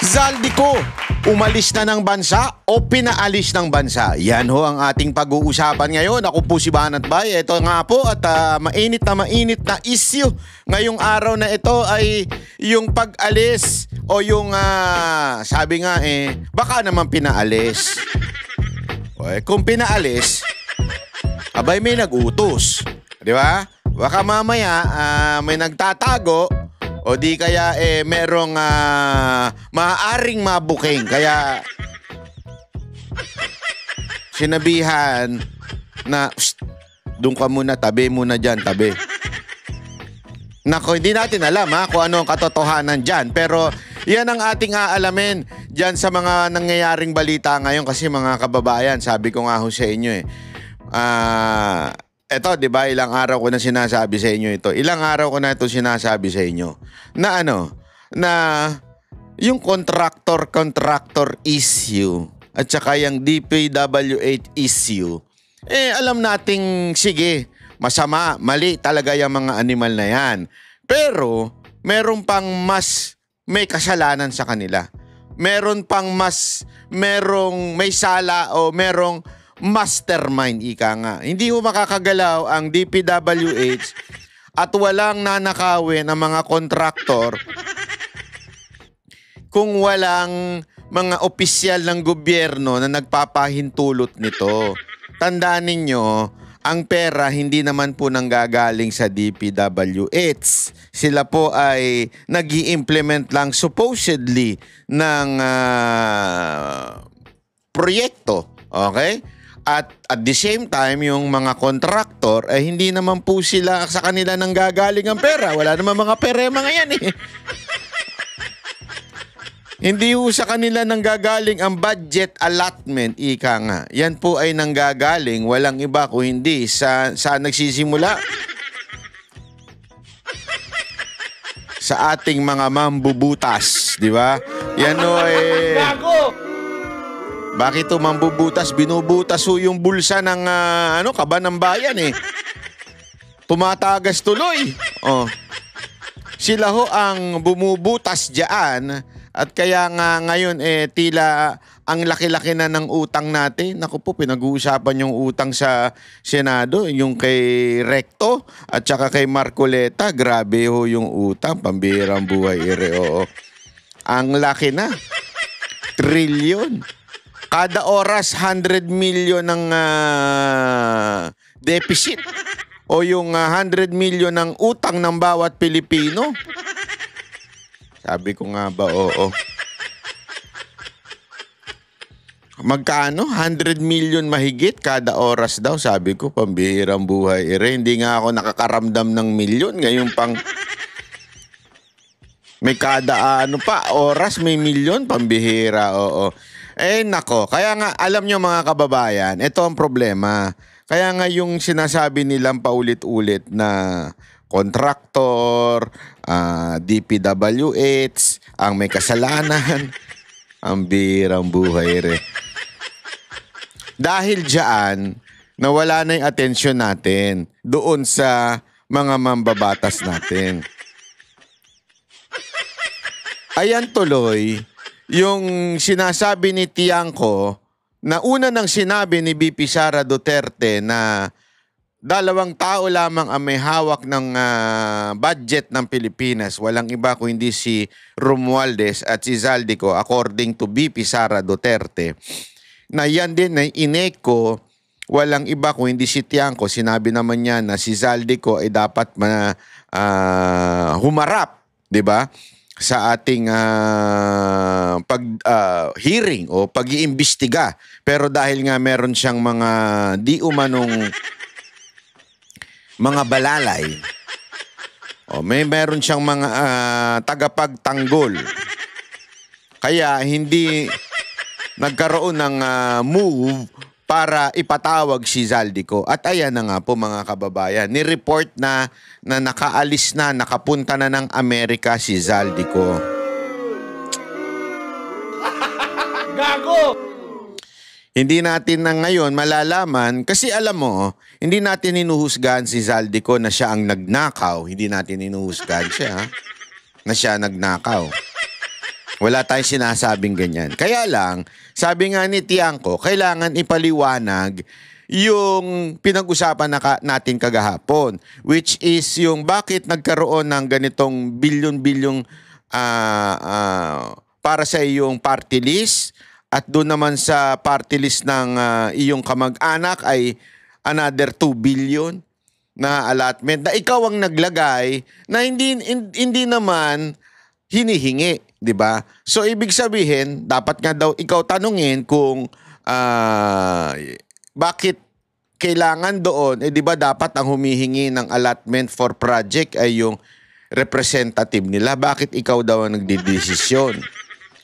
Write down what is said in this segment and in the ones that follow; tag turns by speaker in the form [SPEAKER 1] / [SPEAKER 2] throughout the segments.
[SPEAKER 1] Zaldico, umalis na ng bansa o pinaalis ng bansa? Yan ho ang ating pag-uusapan ngayon. Ako po si Banat Bay. Ito nga po at mainit na issue ngayong araw na ito ay yung pag-alis o yung sabi nga baka naman pinaalis. Kung pinaalis, abay may nag-utos. Di ba? Baka mamaya may nagtatago o di kaya merong maaaring mabuking. Kaya sinabihan na doon ka muna, tabi muna dyan, tabi. Nako, hindi natin alam kung ano ang katotohanan dyan. Pero yan ang ating aalamin dyan sa mga nangyayaring balita ngayon. Kasi mga kababayan, sabi ko nga ho sa inyo eto, di ba, ilang araw ko na sinasabi sa inyo ito. Ilang araw ko na ito sinasabi sa inyo. Na na yung contractor issue at saka yung DPWH issue, alam nating, sige, masama, mali talaga yung mga animal na yan. Pero, meron pang mas may kasalanan sa kanila. Meron pang merong may sala o merong mastermind, ika nga. Hindi mo makakagalaw ang DPWH at walang nanakawin ang mga kontraktor kung walang mga opisyal ng gobyerno na nagpapahintulot nito. Tandaan ninyo, ang pera hindi naman po nanggagaling sa DPWH. Sila po ay nag-i-implement lang supposedly ng proyekto. Okay? At the same time, yung mga kontraktor, hindi naman po sila sa kanila nanggagaling ang pera. Wala naman mga pera mga yan Hindi po sa kanila nanggagaling ang budget allotment, ika nga. Yan po ay nanggagaling, walang iba kung hindi sa nagsisimula. Sa ating mga mambubutas, di ba? Yan o bakit ito mambubutas? Binubutas ho yung bulsa ng kaba ng bayan Tumatagas tuloy. Sila ho ang bumubutas diyan at kaya nga ngayon tila ang laki-laki na ng utang natin. Naku po, pinag-uusapan yung utang sa Senado, yung kay Recto at saka kay Marcoleta. Grabe ho yung utang, pambihirang buhay Ang laki na. Trilyon. Kada oras, 100 million ng deficit o yung 100 million ng utang ng bawat Pilipino. Sabi ko nga ba, oo. Magkano? 100 million mahigit kada oras daw. Sabi ko, pambihirang buhay. Hindi nga ako nakakaramdam ng milyon. Ngayon pang may kada oras may milyon, pambihira, oo. Nako, kaya nga alam nyo mga kababayan, ito ang problema. Kaya nga yung sinasabi nilang paulit-ulit na kontraktor, DPWH, ang may kasalanan, ang birang buhay Dahil dyan, nawala na yung atensyon natin doon sa mga mambabatas natin. Ayan tuloy, yung sinasabi ni Tiangco na una nang sinabi ni BP Sara Duterte na 2 tao lamang ang may hawak ng budget ng Pilipinas. Walang iba kung hindi si Romualdez at si Zaldico according to BP Sara Duterte. Na yan din na ineko, walang iba kung hindi si Tiangco. Sinabi naman niya na si Zaldico ay dapat humarap, di ba? Sa ating hearing o pag-iimbestiga. Pero dahil nga meron siyang mga di umanong mga balalay o meron siyang mga tagapagtanggol. Kaya hindi nagkaroon ng move para ipatawag si Zaldico. At ayan na nga po mga kababayan, ni-report na nakaalis na, nakapunta na ng Amerika si Zaldico. Gago! Hindi natin na ngayon malalaman, kasi alam mo, hindi natin inuhusgahan si Zaldico na siya ang nagnakaw. Hindi natin inuhusgahan siya na siya nagnakaw. Wala tayong sinasabing ganyan. Kaya lang, sabi nga ni Tiangco, kailangan ipaliwanag yung pinag-usapan natin kagahapon, which is yung bakit nagkaroon ng ganitong bilyon-bilyong para sa iyong party list, at doon naman sa party list ng iyong kamag-anak ay another 2 billion na allotment na ikaw ang naglagay na hindi naman hinihingi, 'di ba? So ibig sabihin, dapat nga daw ikaw tanungin kung bakit kailangan doon, 'di ba dapat ang humihingi ng allotment for project ay yung representative nila? Bakit ikaw daw ang nagdidesisyon?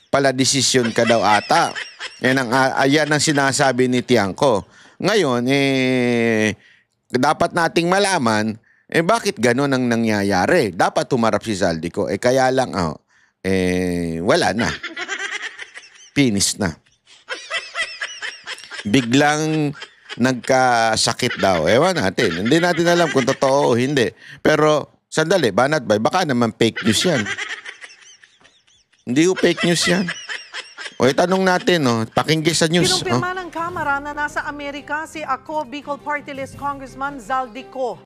[SPEAKER 1] Pala-desisyon ka daw ata. Ayan ang sinasabi ni Tiangco. Ngayon, dapat nating malaman, bakit gano'n ang nangyayari? Dapat tumarap si Zaldico. Kaya lang, wala na. Finish na. Biglang nagkasakit daw. Ewan natin. Hindi natin alam kung totoo o hindi. Pero, sandali, Banat Bay, baka naman fake news yan. Hindi ko fake news yan. O itanong natin, pakinggan sa news.
[SPEAKER 2] Kinumpirma ng Kamara na nasa Amerika si Ako Bicol Party List Congressman Zaldico.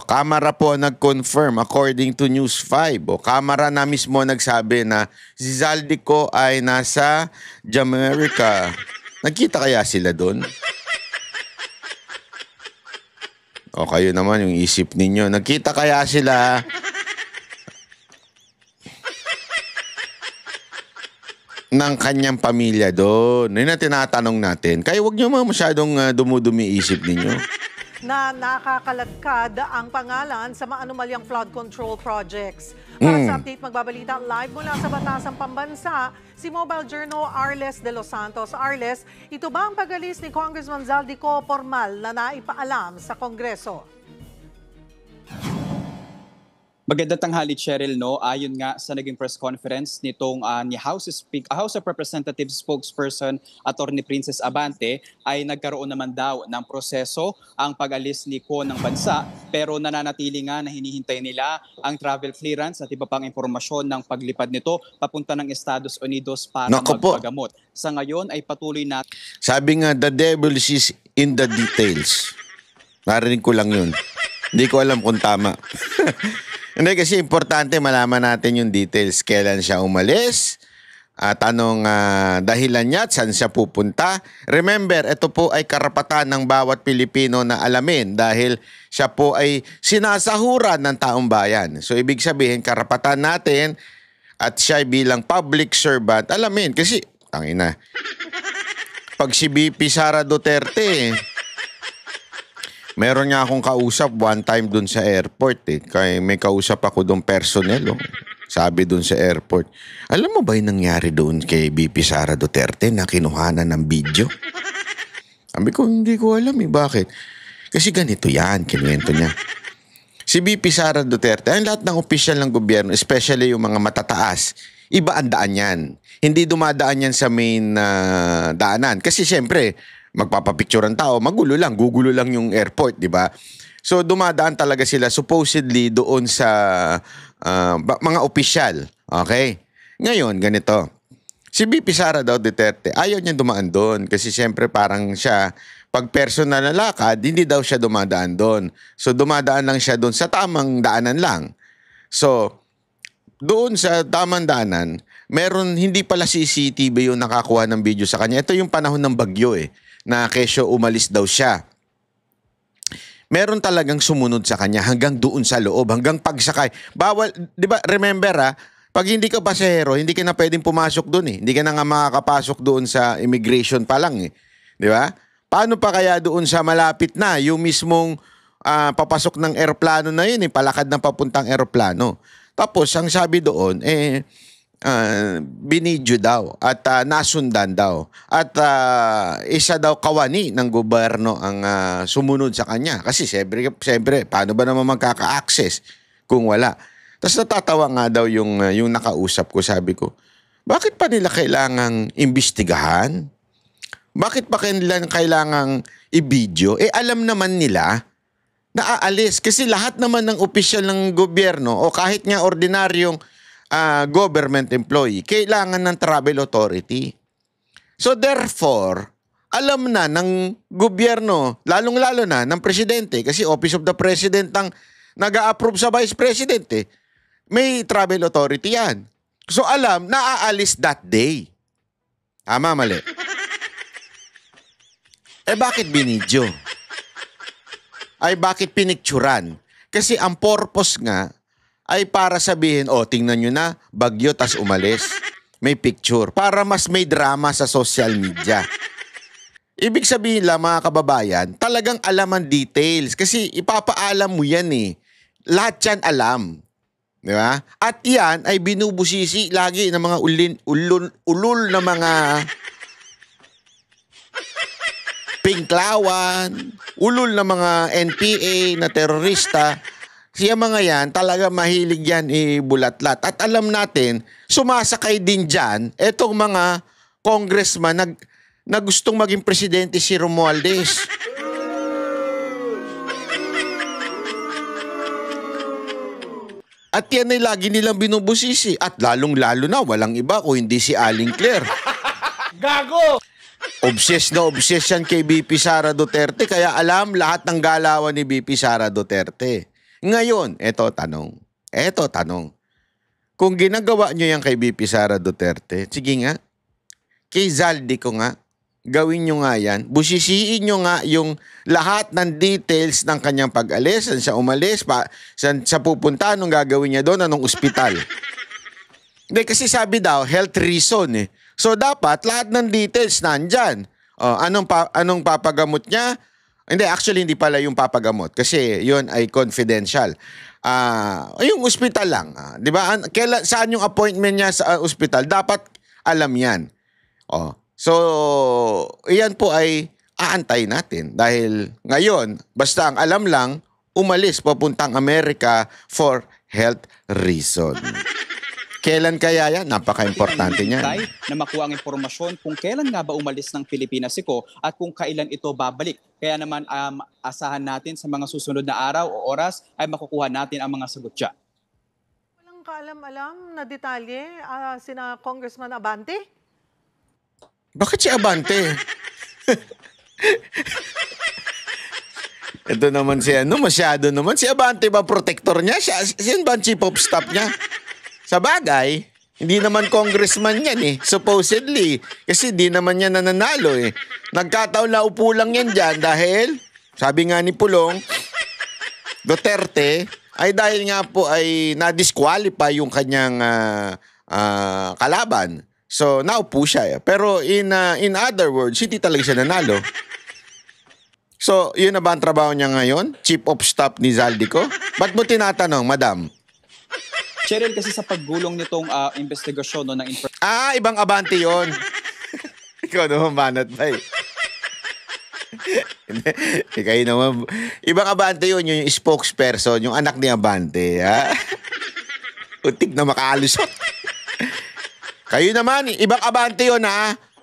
[SPEAKER 1] Kamara po nag-confirm according to News 5. Kamara na mismo nagsabi na si Zaldico ay nasa Jamaica. Nagkita kaya sila doon? Kayo naman yung isip ninyo. Nagkita kaya sila? Ng kanyang pamilya doon. Yun na tinatanong natin. Kaya huwag nyo masyadong dumudumi isip ninyo.
[SPEAKER 2] Na nakakaladkad ang pangalan sa maanumalyang flood control projects. Para sa update, magbabalita live mula sa Batasang Pambansa, si Mobile Journal Arles de los Santos. Arles, ito ba ang pag-alis ni Congressman Zaldico formal na naipaalam sa Kongreso?
[SPEAKER 3] Magandang tanghali, Cheryl, no? Ayon nga sa naging press conference nitong ni House of Representatives spokesperson Attorney Princess Abante, ay nagkaroon naman daw ng proseso ang pag-alis ni Ko ng bansa, pero nananatili nga na hinihintay nila ang travel clearance at iba pang impormasyon ng paglipad nito papunta ng Estados Unidos para magpagamot. Sa ngayon ay patuloy na.
[SPEAKER 1] Sabi nga, the devil is in the details. Narinig ko lang yun. Hindi ko alam kung tama. Hindi, kasi importante malaman natin yung details. Kailan siya umalis, anong dahilan niya at saan siya pupunta. Remember, ito po ay karapatan ng bawat Pilipino na alamin dahil siya po ay sinasahuran ng taong bayan. So, ibig sabihin, karapatan natin at siya bilang public servant, alamin. Kasi, tangina, pag si BP Sara Duterte, meron nga akong kausap one time dun sa airport Kaya may kausap ako dun personnel. Sabi dun sa airport, alam mo ba yung nangyari doon kay BP Sara Duterte na kinuhanan ng video? Sabi ko, hindi ko alam bakit. Kasi ganito yan, kinuwento niya. Si BP Sara Duterte, ang lahat ng opisyal ng gobyerno, especially yung mga matataas, iba ang daan yan. Hindi dumadaan yan sa main daanan. Kasi siyempre, magpapapicture ang tao, gugulo lang yung airport, di ba? So dumadaan talaga sila supposedly doon sa mga opisyal. Okay? Ngayon, ganito. Si BP Sara daw Duterte, ayaw niya dumaan doon kasi siyempre parang siya, pag personal na lakad, hindi daw siya dumadaan doon. So dumadaan lang siya doon sa tamang daanan lang. So, doon sa tamang daanan, meron hindi pala CCTV yung nakakuha ng video sa kanya. Ito yung panahon ng bagyo na kesyo umalis daw siya. Meron talagang sumunod sa kanya hanggang doon sa loob, hanggang pagsakay. Bawal, di ba, remember pag hindi ka pasahero, hindi ka na pwedeng pumasok doon Hindi ka na nga makakapasok doon sa immigration pa lang Di ba? Paano pa kaya doon sa malapit na, yung mismong papasok ng eroplano na yun palakad ng papuntang eroplano. Tapos, ang sabi doon, binidyo daw at nasundan daw at isa daw kawani ng gobyerno ang sumunod sa kanya kasi siyempre paano ba naman magkaka-access kung wala. Tapos natatawa nga daw yung nakausap ko, sabi ko, bakit pa nila kailangang imbestigahan? Bakit pa nila kailangang i-video? Alam naman nila na aalis kasi lahat naman ng opisyal ng gobyerno o kahit nga ordinaryong government employee, kailangan ng travel authority. So therefore, alam na ng gobyerno, lalong-lalo na ng presidente, kasi Office of the President ang nag-a-approve sa Vice President may travel authority yan. So alam, naaalis that day. Tama, mali. Bakit binidyo? Ay bakit pinicturan? Kasi ang purpose nga ay para sabihin, tingnan nyo na, bagyo tas umalis. May picture. Para mas may drama sa social media. Ibig sabihin lang mga kababayan, talagang alam ang details. Kasi ipapaalam mo yan Lahat yan alam. Di ba? At yan ay binubusisi lagi ng mga ulul na mga pinklawan, ulul na mga NPA na terorista. Siya mga yan, talaga mahilig yan ibulatlat. At alam natin, sumasakay din dyan etong mga congressman na gustong maging presidente si Romualdez. At yan ay lagi nilang binubusisi. At lalong-lalo na, walang iba kung hindi si Aling Claire.
[SPEAKER 4] Gago!
[SPEAKER 1] Obsessed na obsessed yan kay BP Sara Duterte, kaya alam lahat ng galawan ni BP Sara Duterte. Ngayon, eto tanong. Kung ginagawa nyo yan kay BP Sara Duterte, sige nga, kay Zaldico nga, gawin nyo nga yan. Busisiin nyo nga yung lahat ng details ng kanyang pag-alis, saan siya umalis, saan siya pupunta, anong gagawin niya doon, anong ospital. Hindi, kasi sabi daw, health reason So, dapat lahat ng details nandyan. Anong papagamot niya? Hindi, actually, hindi pala yung papagamot kasi yun ay confidential. Yung ospital lang. Di ba? Saan yung appointment niya sa ospital? Dapat alam yan. So, iyan po ay aantay natin. Dahil ngayon, basta ang alam lang, umalis papuntang Amerika for health reason. Kailan kaya yan? Napaka-importante niyan.
[SPEAKER 3] Na makuha ang impormasyon kung kailan nga ba umalis ng Pilipinas at kung kailan ito babalik. Kaya naman asahan natin sa mga susunod na araw o oras ay makukuha natin ang mga sagot dyan.
[SPEAKER 2] Walang kaalam-alam na detalye sina Congressman Abante?
[SPEAKER 1] Bakit si Abante? Ito naman masyado naman. Si Abante ba protector niya? Siya ba ang chief of staff niya? Sa bagay, hindi naman congressman yan supposedly. Kasi di naman yan nananalo Nagkataon na upo lang yan dyan dahil, sabi nga ni Pulong, Duterte, ay dahil nga po ay na-disqualify yung kanyang kalaban. So, naupo siya. Pero in other words, hindi talaga siya nanalo. So, yun na ba ang trabaho niya ngayon? Chief of staff ni Zaldico? Ba't mo tinatanong, madam?
[SPEAKER 3] Cheryl, kasi sa paggulong nitong investigasyon ng
[SPEAKER 1] ibang Abante yon. Ikaw naman banat ba Ikaw naman. Ibang Abante yun, yung spokesperson, yung anak ni Abante. Utik na makaalusot. Kayo naman, ibang Abante yun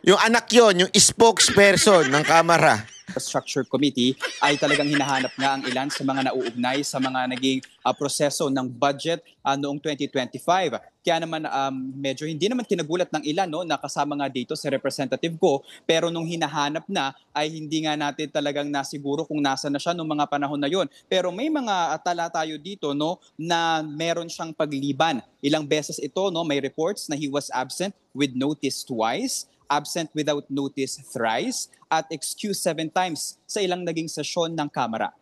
[SPEAKER 1] Yung anak yon, yung spokesperson ng Kamara.
[SPEAKER 3] Infrastructure Committee ay talagang hinahanap nga ang ilan sa mga nauugnay sa mga naging proseso ng budget noong 2025. Kaya naman medyo hindi naman kinagulat ng ilan na kasama nga dito si Representative Go, pero nung hinahanap na ay hindi nga natin talagang nasiguro kung nasa na siya noong mga panahon na yon. Pero may mga tala tayo dito na meron siyang pagliban. Ilang beses ito may reports na he was absent with notice twice, absent without notice thrice, at excused 7 times sa ilang naging sesyon ng Kamara.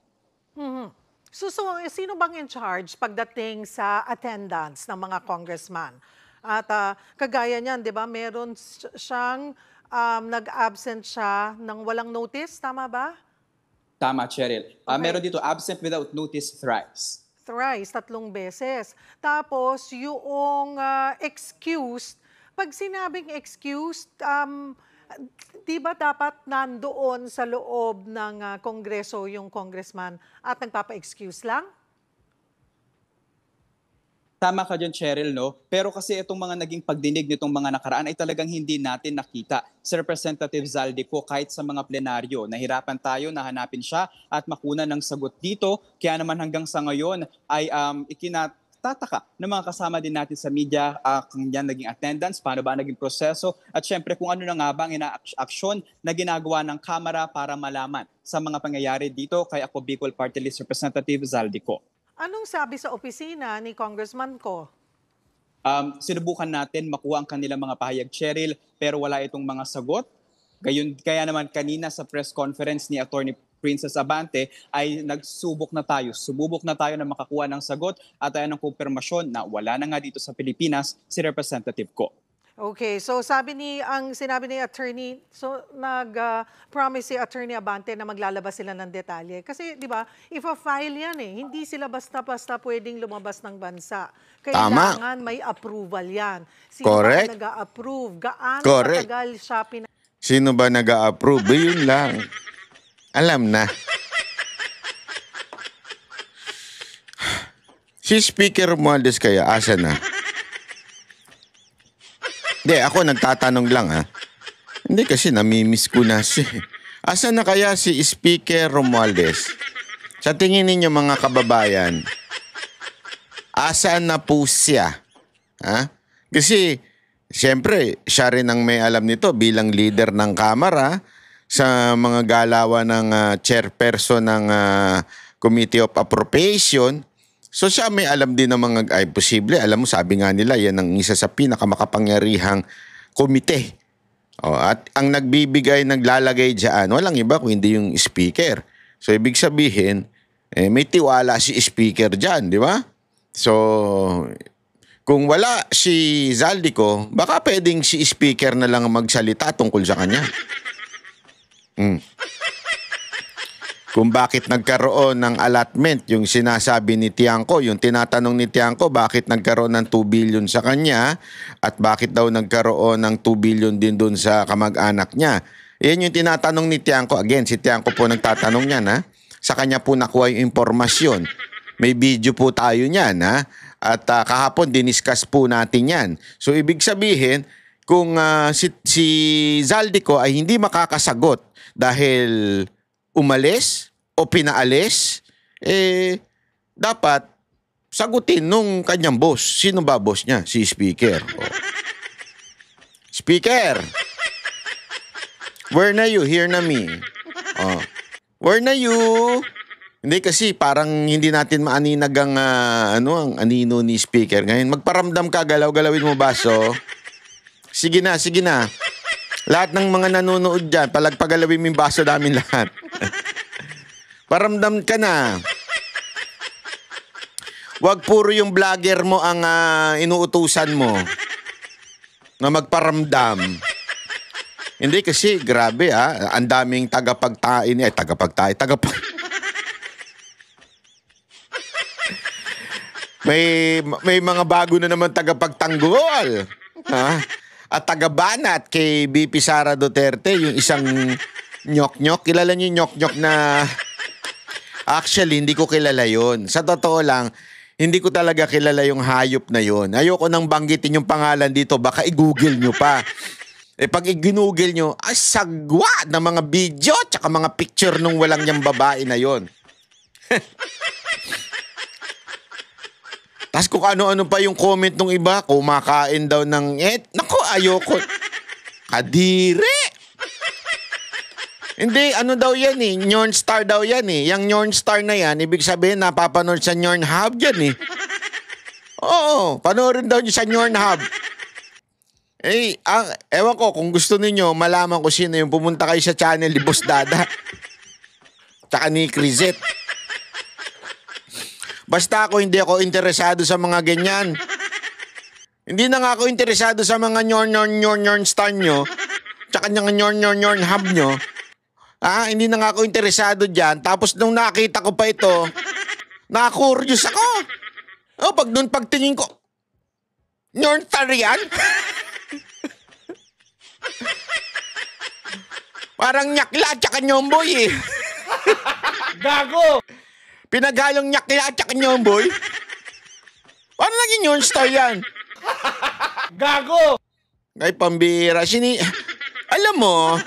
[SPEAKER 2] So, sino bang in charge pagdating sa attendance ng mga congressman? At kagaya niyan, di ba, meron siyang nag-absent siya ng walang notice, tama ba?
[SPEAKER 3] Tama, Cheryl.
[SPEAKER 2] Okay.
[SPEAKER 3] Meron dito absent without notice thrice.
[SPEAKER 2] Thrice, 3 beses. Tapos, yung excused, pag sinabing excused, di ba dapat nandoon sa loob ng kongreso yung congressman at nagpapa-excuse lang?
[SPEAKER 3] Tama ka dyan, Cheryl, Pero kasi itong mga naging pagdinig nitong mga nakaraan ay talagang hindi natin nakita. Si Representative Zaldico, kahit sa mga plenaryo, nahirapan tayo na hanapin siya at makuna ng sagot dito. Kaya naman hanggang sa ngayon ay nagtataka ng mga kasama din natin sa media kung yan naging attendance, paano ba naging proseso, at syempre kung ano na nga ba ang ina-aksyon na ginagawa ng Kamara para malaman sa mga pangyayari dito kay Ako Bicol Party List Representative Zaldico.
[SPEAKER 2] Anong sabi sa opisina ni Congressman Ko?
[SPEAKER 3] Sinubukan natin makuha ang kanilang mga pahayag, Cheryl, pero wala itong mga sagot. Kaya naman kanina sa press conference ni Attorney Princess Abante ay sububok na tayo na makakuha ng sagot at ayan ang kumpirmasyon na wala na nga dito sa Pilipinas si Representative Ko.
[SPEAKER 2] Okay, so sinabi ni attorney, so nag-promise si Attorney Abante na maglalabas sila ng detalye. Kasi 'di ba, if-file yan hindi sila basta-basta pwedeng lumabas ng bansa. Kailangan may approval yan. Sino ba nag-a-approve? Gaano katagal siya
[SPEAKER 1] Sino ba nag-a-approve? Yun lang. Alam na. Si Speaker Romualdez kaya, asa na? Hindi, ako nagtatanong lang Hindi kasi namimiss ko na siya. Asa na kaya si Speaker Romualdez? Sa tingin ninyo mga kababayan, asa na po siya? Kasi, siyempre, siya rin ang may alam nito bilang leader ng Kamara sa mga galawan ng chairperson ng Committee of Appropriation. So siya may alam din ng mga, posible, alam mo, sabi nga nila, yan ang isa sa pinakamakapangyarihang komite. At ang naglalagay dyan, walang iba kung hindi yung speaker. So ibig sabihin, may tiwala si speaker dyan, di ba? So, kung wala si Zaldico, baka pwedeng si speaker na lang magsalita tungkol sa kanya. Kung bakit nagkaroon ng allotment, yung sinasabi ni Tiangco, yung tinatanong ni Tiangco, bakit nagkaroon ng 2 billion sa kanya at bakit daw nagkaroon ng 2 billion din dun sa kamag-anak niya. Yan yung tinatanong ni Tiangco. Again, si Tiangco po nagtatanong niyan, sa kanya po nakuha yung impormasyon. May video po tayo niyan, At kahapon, diniscuss po natin yan. So, ibig sabihin, kung si Zaldico ay hindi makakasagot dahil umalis o pinaalis, dapat sagutin nung kanyang boss. Sino ba boss niya? Si Speaker. Speaker! Where na you? Here na me. Where na you? Hindi kasi parang hindi natin maaninag ang ang anino ni Speaker. Ngayon, magparamdam ka, galaw-galawin mo baso. Sige na, sige na. Lahat ng mga nanonood dyan, palagpagalawin mo yung baso namin lahat. Paramdam ka na. Huwag puro yung vlogger mo ang inuutusan mo na magparamdam. Hindi kasi, grabe ang daming tagapagtain. May mga bago na naman tagapagtanggol. At tagabanat kay BP Sara Duterte, yung isang nyok-nyok. Kilala niyo yung nyok-nyok na... Actually, hindi ko kilala yon. Sa totoo lang, hindi ko talaga kilala yung hayop na yon. Ayoko nang banggitin yung pangalan dito, baka i-google nyo pa. Pag i-google nyo, sagwa na mga video tsaka mga picture nung walang niyang babae na yon. Tapos kung ano-ano pa yung comment nung iba, kumakain daw ng naku, ayoko. Kadiri! Hindi, ano daw yan Nyorn Star daw yan Yung Nyorn Star na yan, ibig sabihin, napapanood sa Nyorn Hub yan Oo, panoorin daw nyo sa Nyorn Hub. Ewan ko, kung gusto ninyo, malaman ko sino yung pumunta kayo sa channel ni Boss Dada. Tsaka ni Crizet. Basta hindi ako interesado sa mga ganyan. Hindi na nga ako interesado sa mga nyorn star nyo. Tsaka yung nyorn hub nyo. Hindi na nga ako interesado dyan. Tapos nung nakita ko pa ito, na-curious ako. Pagtingin ko, nyorn star yan? Parang nyakla tsaka nyomboy
[SPEAKER 4] Gago!
[SPEAKER 1] Pinaghalong nyakla at saka nyomboy? Paano naging Nyorn Star yan?
[SPEAKER 4] Gago!
[SPEAKER 1] Ay, pambira. Alam mo,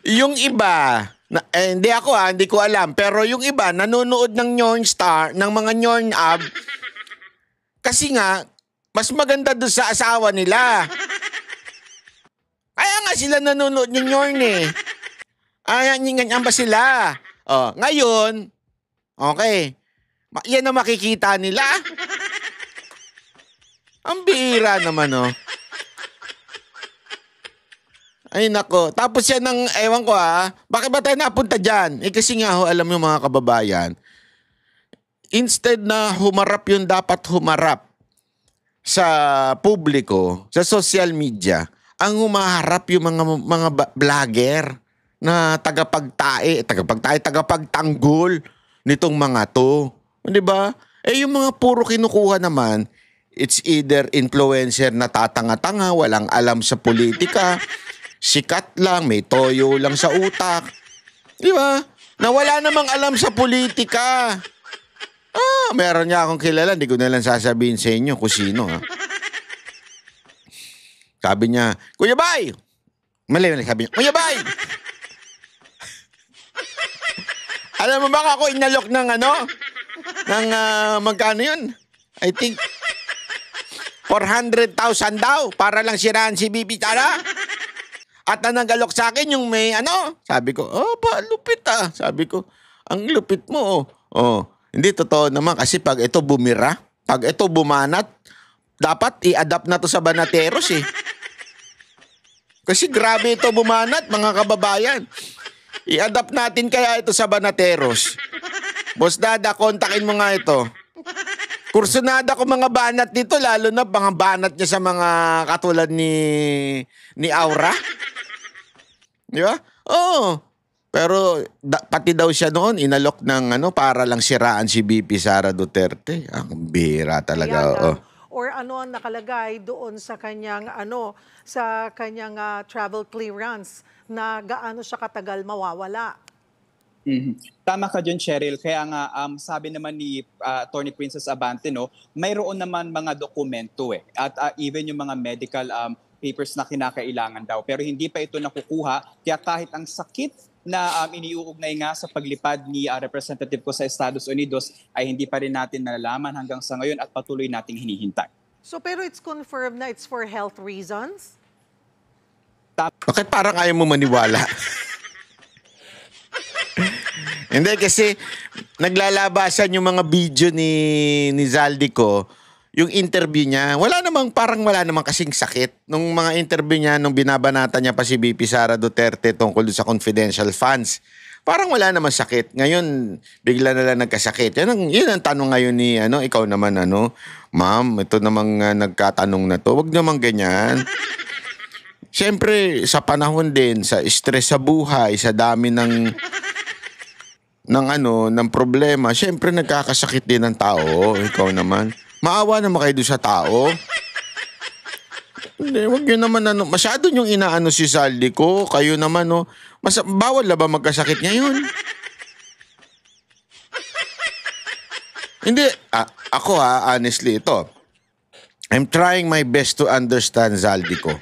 [SPEAKER 1] yung iba, Hindi ako hindi ko alam. Pero yung iba, nanonood ng Nyorn Star, ng mga Nyorn Ab, kasi nga, mas maganda doon sa asawa nila. Kaya nga sila nanonood ng Nyorn eh. Ganyan ba sila? Ngayon, okay, yan na makikita nila. Ang bihira naman, Ay nako. Tapos yan ang, ewan ko bakit ba tayo napunta dyan? Kasi nga alam mo mga kababayan, instead na humarap yung dapat humarap sa publiko, sa social media, ang humaharap yung mga vlogger na tagapagtanggol nitong mga to. Di ba? Yung mga puro kinukuha naman, it's either influencer na tatanga-tanga, walang alam sa politika, sikat lang, may toyo lang sa utak. Di ba? Na wala namang alam sa politika. Meron niya akong kilala, hindi ko na lang sasabihin sa inyo kung sino. Sabi niya, Kuya Bay! Mali, sabi niya, Kuya Bay! Alam mo ba ako inalok ng magkano yun? I think 400,000 daw para lang siraan si Bibi Tara. At nag-alok sa akin yung may Sabi ko, lupit Sabi ko, ang lupit mo Hindi totoo naman kasi pag ito bumira, pag ito bumanat, dapat i-adapt na to sa Banateros eh. Kasi grabe ito bumanat, mga kababayan. I-adapt natin kaya ito sa Banateros. Boss Dada, kontakin mo nga ito. Kursunada ko mga banat nito, lalo na mga banat niya sa mga katulad ni Aura. Di ba? Pero pati daw siya noon inalok ng para lang siraan si BP Sara Duterte. Ang bira talaga.
[SPEAKER 2] Or ano ang nakalagay doon sa kanyang travel clearance na gaano siya katagal mawawala.
[SPEAKER 3] Tama ka dyan, Cheryl. Kaya nga sabi naman ni Attorney Princess Abante, mayroon naman mga dokumento at even yung mga medical papers na kinakailangan daw. Pero hindi pa ito nakukuha. Kaya kahit ang sakit na iniuugnay nga sa paglipad ni representative ko sa Estados Unidos ay hindi pa rin natin nalalaman hanggang sa ngayon at patuloy nating hinihintay.
[SPEAKER 2] So pero it's confirmed na it's for health reasons?
[SPEAKER 1] Bakit parang ayaw mo maniwala? Hindi kasi naglalabasan yung mga video ni Zaldico. Yung interview niya, wala namang kasing sakit. Nung mga interview niya, nung binabanata niya pa si BP Sara Duterte tungkol sa confidential funds, parang wala namang sakit. Ngayon, bigla na lang nagkasakit. Yun ang tanong ngayon ni, ikaw naman, ma'am, ito namang nagkatanong na to. Wag naman ganyan. Siyempre, sa panahon din, sa stress sa buhay, sa dami ng problema, siyempre nagkakasakit din ng tao. Ikaw naman. Maawa naman kayo doon sa tao. Hindi, wag yun naman masyado yung inaano si Zaldico. Kayo naman bawal na ba magkasakit ngayon? Hindi, ako honestly ito. I'm trying my best to understand Zaldico.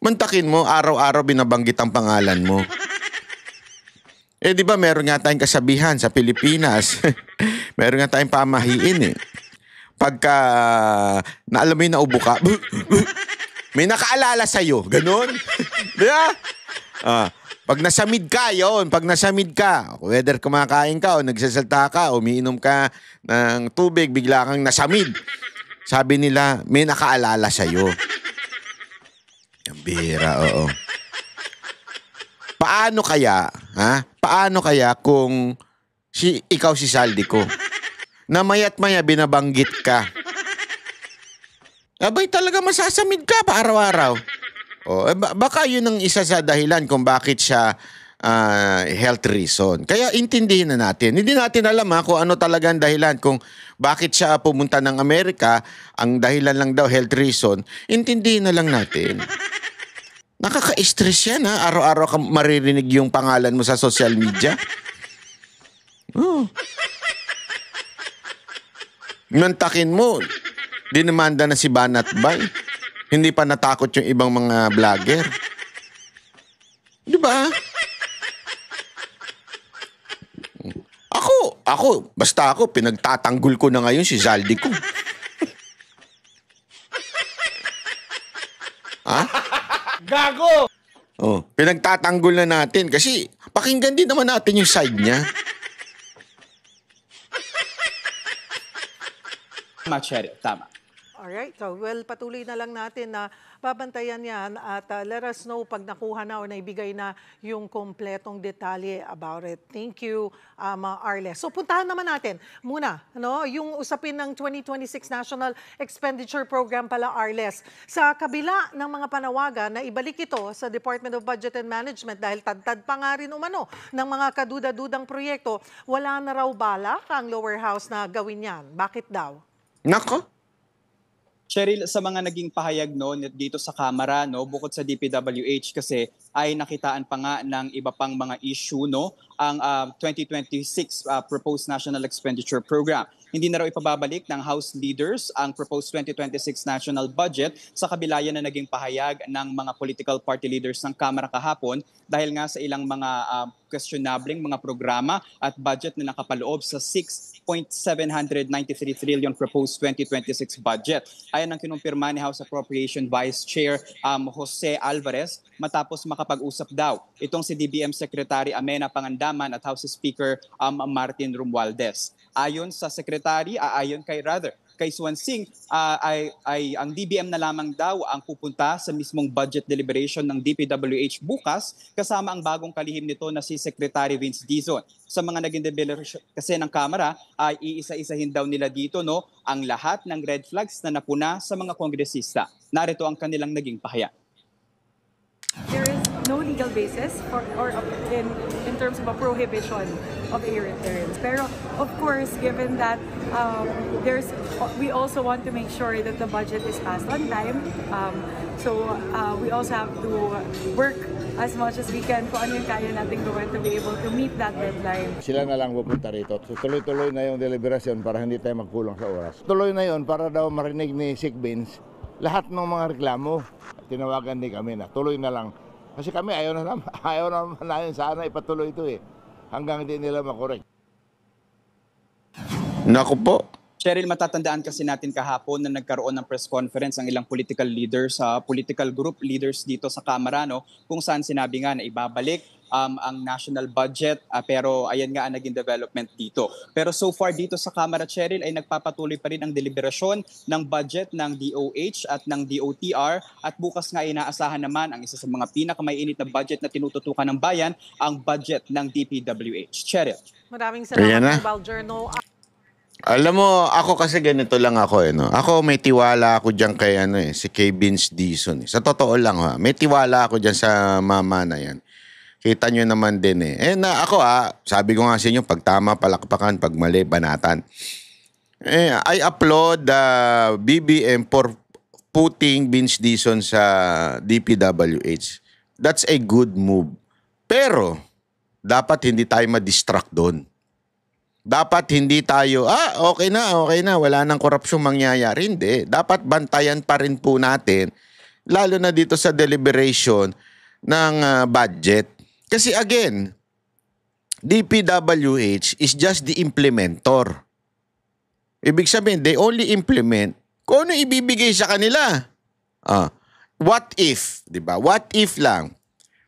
[SPEAKER 1] Mantakin mo, araw-araw binabanggit ang pangalan mo. Di ba meron nga tayong kasabihan sa Pilipinas. Meron nga tayong pamahiin Pagka, alam mo yung naubo ka, may nakaalala sa'yo. Ganon. Diba? Pag nasamid ka, pag nasamid ka, whether kumakain ka o nagsasalta ka, umiinom ka ng tubig, bigla kang nasamid. Sabi nila, may nakaalala sa'yo. Ang bira, oo. Paano kaya kung ikaw si Zaldico? Na maya't maya binabanggit ka. Abay talaga masasamid ka pa araw-araw. Baka yun ang isa sa dahilan kung bakit siya health reason. Kaya intindihin na natin. Hindi natin alam kung ano talaga ang dahilan. Kung bakit siya pumunta ng Amerika, ang dahilan lang daw health reason, intindihin na lang natin. Nakaka-stress yan Araw-araw ka maririnig yung pangalan mo sa social media. Mantakin mo, dinimanda na si Banat Bay. Hindi pa natakot yung ibang mga vlogger. Di ba? basta ako, pinagtatanggol ko na ngayon si Zaldi ko. Ha?
[SPEAKER 4] Gago!
[SPEAKER 1] Oh, pinagtatanggol na natin kasi pakinggan din naman natin yung side niya.
[SPEAKER 3] Tama, Cheryl. Tama.
[SPEAKER 2] Alright, so patuloy na lang natin na babantayan yan at let us know pag nakuha na o naibigay na yung kompletong detalye about it. Thank you, Arles. So puntahan naman natin muna yung usapin ng 2026 National Expenditure Program pala, Arles. Sa kabila ng mga panawagan na ibalik ito sa Department of Budget and Management dahil tad pa nga rin umano ng mga kaduda-dudang proyekto, wala na raw balak ang lower house na gawin yan. Bakit daw?
[SPEAKER 1] Nako.
[SPEAKER 3] Cheryl, sa mga naging pahayag dito sa Kamara, bukod sa DPWH kasi ay nakitaan pa nga ng iba pang mga issue ang 2026 proposed National Expenditure Program. Hindi na raw ipababalik ng House leaders ang proposed 2026 national budget sa kabila yan na naging pahayag ng mga political party leaders ng Kamara kahapon dahil nga sa ilang mga questionableng mga programa at budget na nakapaloob sa 6.793 trillion proposed 2026 budget. Ayan ang kinumpirma ni House Appropriation Vice Chair Jose Alvarez matapos makapag-usap daw itong si DBM Secretary Amena Pangandaman at House Speaker Martin Romualdez. Ayon sa Secretary, kay Swansing, ay ang DBM na lamang daw ang pupunta sa mismong budget deliberation ng DPWH bukas kasama ang bagong kalihim nito na si Secretary Vince Dizon. Sa mga naging deliberation kasi ng Kamara ay iisa-isahin daw nila dito ang lahat ng red flags na napuna sa mga kongresista. Narito ang kanilang naging pahayag.
[SPEAKER 5] There is no legal basis in terms of a prohibition of air returns. Pero of course, given that we also want to make sure that the budget is passed on time, so we also have to work as much as we can kung ano yung kaya natin gawin to be able to meet that deadline.
[SPEAKER 6] Sila na lang pupunta rito. So, tuloy-tuloy na yung deliberation para hindi tayo magkulang sa oras. Tuloy na yon para daw marinig ni Sik Vince lahat ng mga reklamo. Tinawagan din kami na tuloy na lang. Kasi kami ayaw na namin sana ipatuloy ito hanggang hindi nila makorek.
[SPEAKER 1] Naku po.
[SPEAKER 3] Cheryl, matatandaan kasi natin kahapon na nagkaroon ng press conference ang ilang political leaders, political group leaders dito sa Kamara, kung saan sinabi nga na ibabalik ang national budget, pero ayan nga ang naging development dito. Pero so far dito sa Kamara, Cheryl, ay nagpapatuloy pa rin ang deliberasyon ng budget ng DOH at ng DOTR at bukas nga inaasahan naman ang isa sa mga pinakamainit na budget na tinututukan ng bayan, ang budget ng DPWH. Cheryl.
[SPEAKER 2] Maraming salamat, Mobile Journal.
[SPEAKER 1] Alam mo, ako kasi ganito lang ako Ako may tiwala ako diyan kay si kay Vince Dizon. Sa totoo lang may tiwala ako diyan sa mama na yan. Kita nyo naman din na ako sabi ko nga sa inyo, pag tama palakpakan, pag mali banatan. I applaud BBM for putting Vince Dizon sa DPWH. That's a good move. Pero dapat hindi tayo ma-distract doon. Dapat hindi tayo, okay na, wala nang korupsyon mangyayari. Hindi. Dapat bantayan pa rin po natin, lalo na dito sa deliberation ng budget. Kasi again, DPWH is just the implementor. Ibig sabihin, they only implement kung ano ibibigay sa kanila. What if, di ba? What if lang?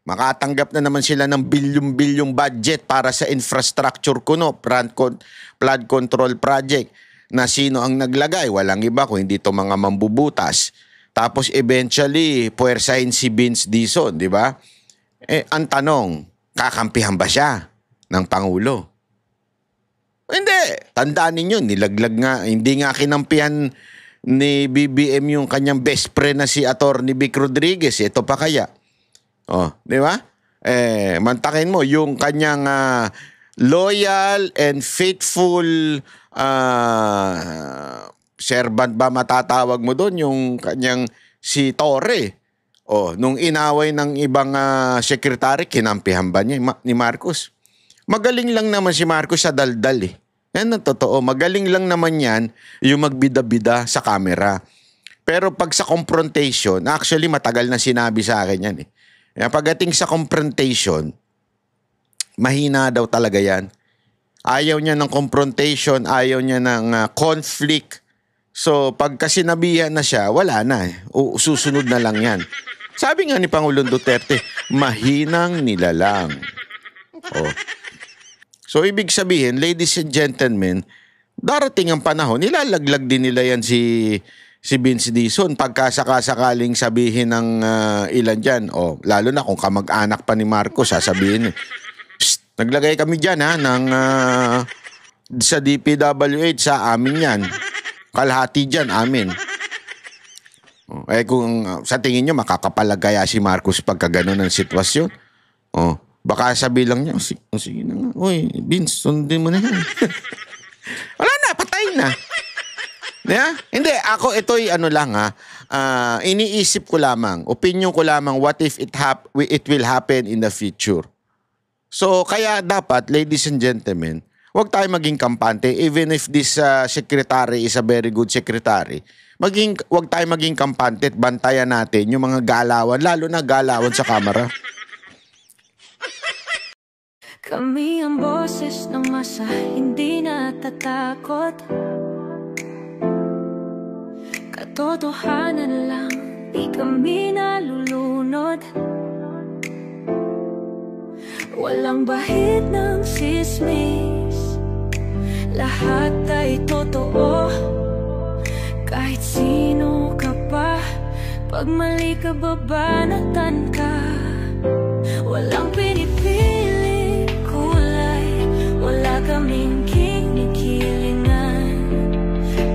[SPEAKER 1] Makatanggap na naman sila ng bilyong-bilyong budget para sa infrastructure flood control project na sino ang naglagay. Walang iba kung hindi ito mga mambubutas. Tapos eventually, puwersahin si Vince Dizon, di ba? Ang tanong, kakampihan ba siya ng Pangulo? Hindi. Tandaan ninyo, nilaglag nga, hindi nga kinampihan ni BBM yung kanyang best friend na si Atty. Vic Rodriguez. Ito pa kaya? Di ba? Mantakin mo yung kanyang loyal and faithful servant ba matatawag mo doon, yung kanyang si Torre. Nung inaway ng ibang secretary, kinampihan ba niya ni Marcos? Magaling lang naman si Marcos sa daldal Yan ang totoo. Magaling lang naman yan yung magbida-bida sa camera. Pero pag sa confrontation, actually matagal na sinabi sa akin yan Pagdating sa confrontation, mahina daw talaga yan. Ayaw niya ng confrontation, ayaw niya ng conflict. So, pagka sinabihan na siya, wala na. Susunod na lang yan. Sabi nga ni Pangulong Duterte, mahinang nilalang. Oh. So, ibig sabihin, ladies and gentlemen, darating ang panahon, nilalaglag din nila yan si Vince Dizon. Pagkasakasakaling sabihin ng ilan dyan, lalo na kung kamag-anak pa ni Marcos, sasabihin, naglagay kami dyan sa DPWH, sa amin yan. Kalahati dyan, amin. Kung sa tingin nyo, makakapalag kaya si Marcos pagka gano'n ang sitwasyon? Baka sabi lang niya, sige na nga. Uy, Vince, sundin mo na yan. Wala na, patay na. Yeah? Hindi, ako ito'y iniisip ko lamang, opinion ko lamang, what if it will happen in the future. So, kaya dapat, ladies and gentlemen, huwag tayo maging kampante, even if this secretary is a very good secretary. Huwag tayo maging kampante at bantayan natin yung mga galawan, lalo na galawan sa kamera.
[SPEAKER 7] Kami ang boses ng masa, hindi natatakot. Katotohanan lang, di kami nalulunod. Walang bahid ng sismis, lahat ay totoo. Kahit sino ka pa, pag mali ka babanatan ka. Walang pinipili kulay, wala kaming kinikilingan.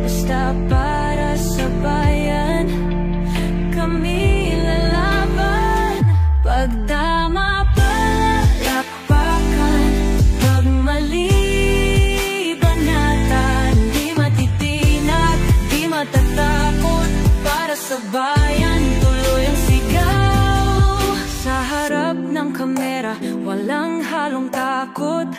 [SPEAKER 7] Basta para sa bayan, kami lalaban. Pagdama palakpakan, pag mali banatan, di matitinag, di matatakot. Para sa bayan, tuloy ang sigaw. Sa harap ng kamera, walang halong takot.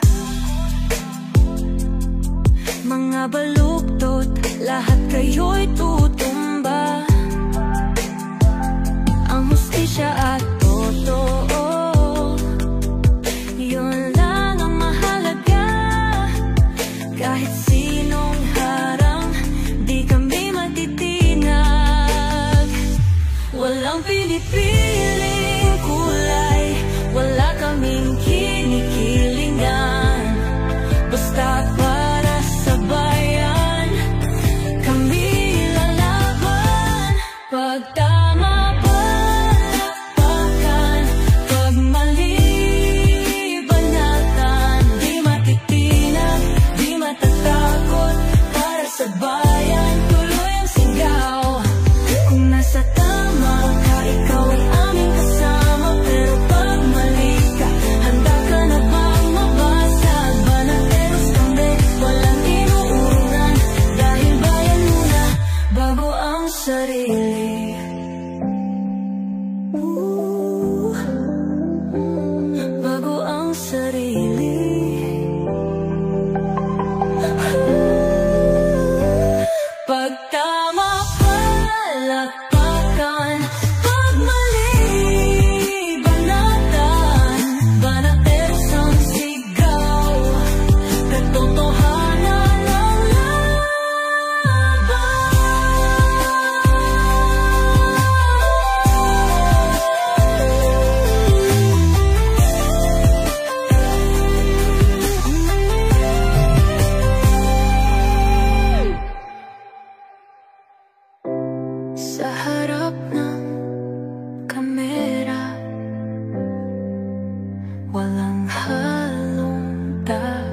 [SPEAKER 7] Mga baluktot, lahat kayo'y tutumba. Ang hustisya at totoo, yun lang ang mahalaga. Kahit sinong harang, di kami matitinag. Walang pinipiling kulay, wala kaming kinikilingan. Basta para sa bayan, kami lalaban. Pag tama palakpakan, pag mali banatan, di matitinag, di matatakot. Para sa bayan, tuloy ang sigaw. Kung nasa tama ka, ikaw ay aming kasama. Pero pag mali ka, handa ka na bang mabasag? Banateros kami, walang inuunan. Dahil bayan muna, bago ang sarili. Bago ang sarili. Pag tama palakpakan, pag mali banatan, banateros ang sigaw. Katotohanan ang laban. Sa harap ng kamera, walang halong takot.